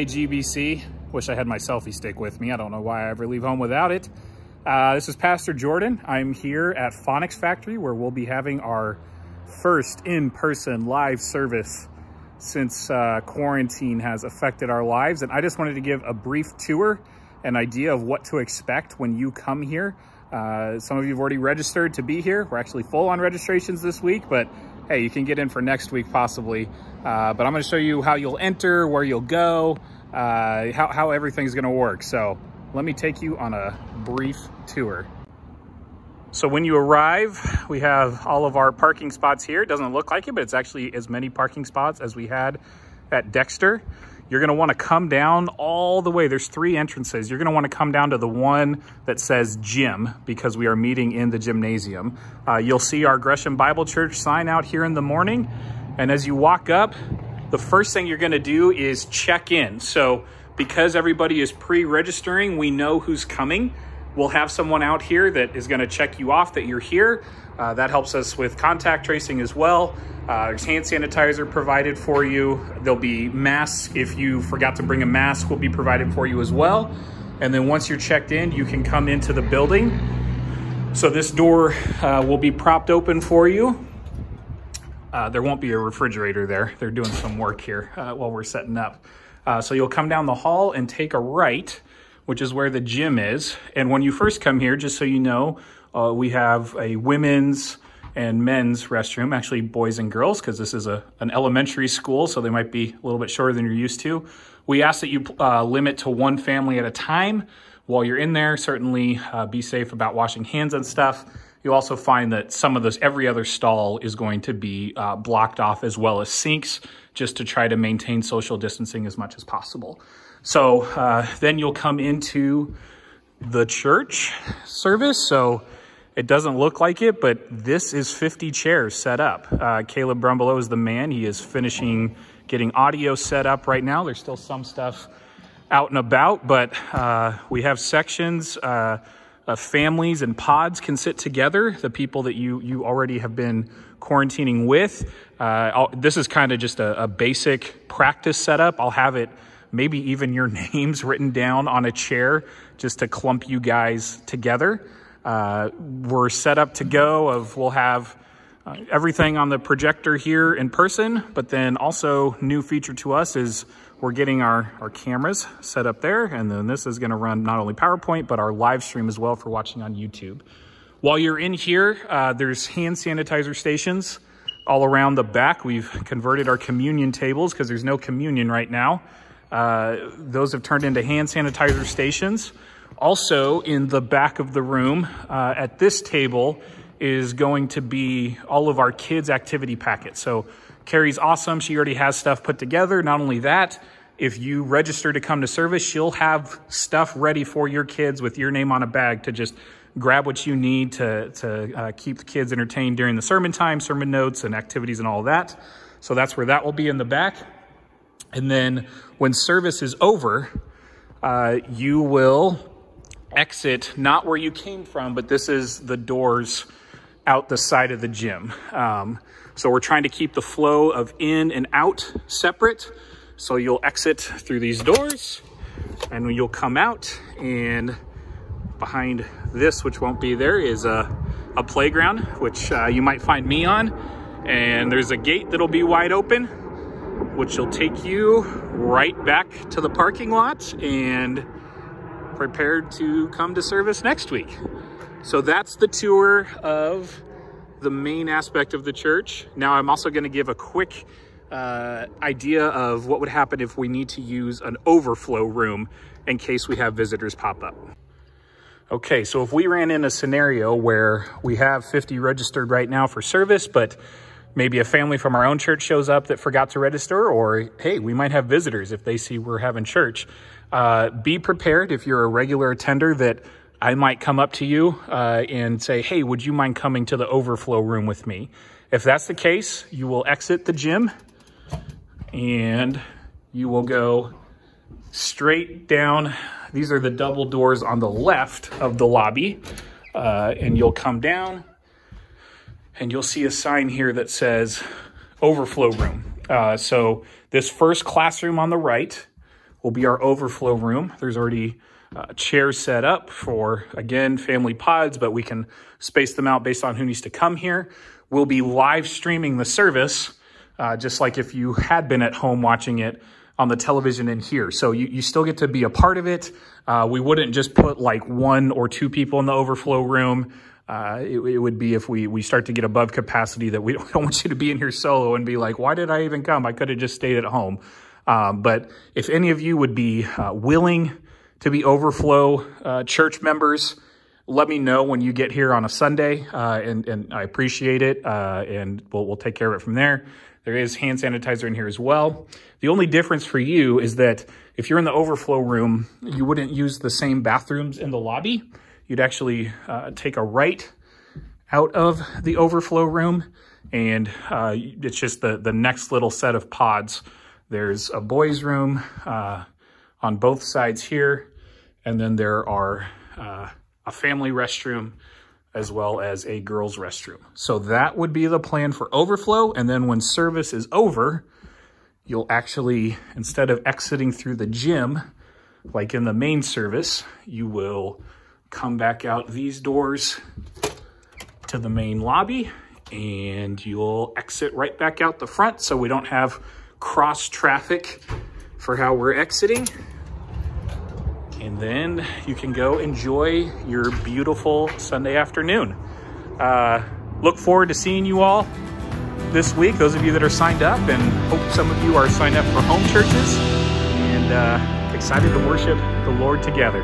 Hey GBC, wish I had my selfie stick with me. I don't know why I ever leave home without it. This is Pastor Jordan. I'm here at Phonics Factory where we'll be having our first in-person live service since quarantine has affected our lives. And I just wanted to give a brief tour, an idea of what to expect when you come here. Some of you have already registered to be here. We're actually full on registrations this week, but hey, you can get in for next week possibly. But I'm going to show you how you'll enter, where you'll go, how everything's going to work. So let me take you on a brief tour. So when you arrive, we have all of our parking spots here. It doesn't look like it, but it's actually as many parking spots as we had at Dexter. You're going to want to come down all the way. There's 3 entrances. You're going to want to come down to the one that says gym because we are meeting in the gymnasium. You'll see our Gresham Bible Church sign out here in the morning. And as you walk up, the first thing you're going to do is check in. So because everybody is pre-registering, we know who's coming. We'll have someone out here that is going to check you off that you're here. That helps us with contact tracing as well. There's hand sanitizer provided for you. There'll be masks. If you forgot to bring a mask, will be provided for you as well. And then once you're checked in, you can come into the building. So this door will be propped open for you. There won't be a refrigerator there. They're doing some work here while we're setting up. So you'll come down the hall and take a right, which is where the gym is. And when you first come here, just so you know, we have a women's and men's restroom, actually boys and girls, because this is an elementary school, so they might be a little bit shorter than you're used to. We ask that you limit to 1 family at a time. While you're in there, certainly be safe about washing hands and stuff. You'll also find that some of every other stall is going to be blocked off, as well as sinks, just to try to maintain social distancing as much as possible. So then you'll come into the church service. So it doesn't look like it, but this is 50 chairs set up. Caleb Brumbelow is the man. He is finishing getting audio set up right now. There's still some stuff out and about, but we have sections. Families and pods can sit together. The people that you already have been quarantining with. This is kind of just a basic practice setup. I'll have it, maybe even your names written down on a chair just to clump you guys together. We're set up to go. We'll have everything on the projector here in person, but then also new feature to us is we're getting our cameras set up there, and then this is going to run not only PowerPoint, but our live stream as well for watching on YouTube. While you're in here, there's hand sanitizer stations all around the back. We've converted our communion tables because there's no communion right now. Those have turned into hand sanitizer stations. Also in the back of the room, at this table is going to be all of our kids' activity packets. So Carrie's awesome. She already has stuff put together. Not only that, if you register to come to service, she'll have stuff ready for your kids with your name on a bag to just grab what you need to keep the kids entertained during the sermon time, sermon notes and activities and all of that. So that's where that will be in the back. And then when service is over, you will exit, not where you came from, but this is the doors out the side of the gym. So we're trying to keep the flow of in and out separate. So you'll exit through these doors and you'll come out, and behind this, which won't be there, is a playground, which you might find me on. And there's a gate that'll be wide open, which will take you right back to the parking lot and prepared to come to service next week. So that's the tour of the main aspect of the church. Now I'm also going to give a quick idea of what would happen if we need to use an overflow room in case we have visitors pop up. Okay, so if we ran in a scenario where we have 50 registered right now for service, but maybe a family from our own church shows up that forgot to register, or hey, we might have visitors if they see we're having church. Be prepared if you're a regular attender that I might come up to you and say, hey, would you mind coming to the overflow room with me? If that's the case, you will exit the gym and you will go straight down. These are the double doors on the left of the lobby. And you'll come down and you'll see a sign here that says Overflow Room. So this first classroom on the right will be our overflow room. There's already chairs set up for, again, family pods, but we can space them out based on who needs to come here. We'll be live streaming the service, just like if you had been at home watching it on the television in here. So you still get to be a part of it. We wouldn't just put like 1 or 2 people in the overflow room. It would be if we start to get above capacity that we don't want you to be in here solo and be like, why did I even come? I could have just stayed at home. But if any of you would be willing to be overflow church members, let me know when you get here on a Sunday, and I appreciate it, and we'll take care of it from there. There is hand sanitizer in here as well. The only difference for you is that if you're in the overflow room, you wouldn't use the same bathrooms in the lobby. You'd actually take a right out of the overflow room, and it's just the next little set of pods. There's a boys' room on both sides here, and then there are a family restroom as well as a girls' restroom. So that would be the plan for overflow. And then when service is over, you'll actually, instead of exiting through the gym, like in the main service, you will come back out these doors to the main lobby, and you'll exit right back out the front so we don't have cross traffic for how we're exiting. And then you can go enjoy your beautiful Sunday afternoon. Look forward to seeing you all this week, those of you that are signed up, and hope some of you are signed up for home churches, and excited to worship the Lord together.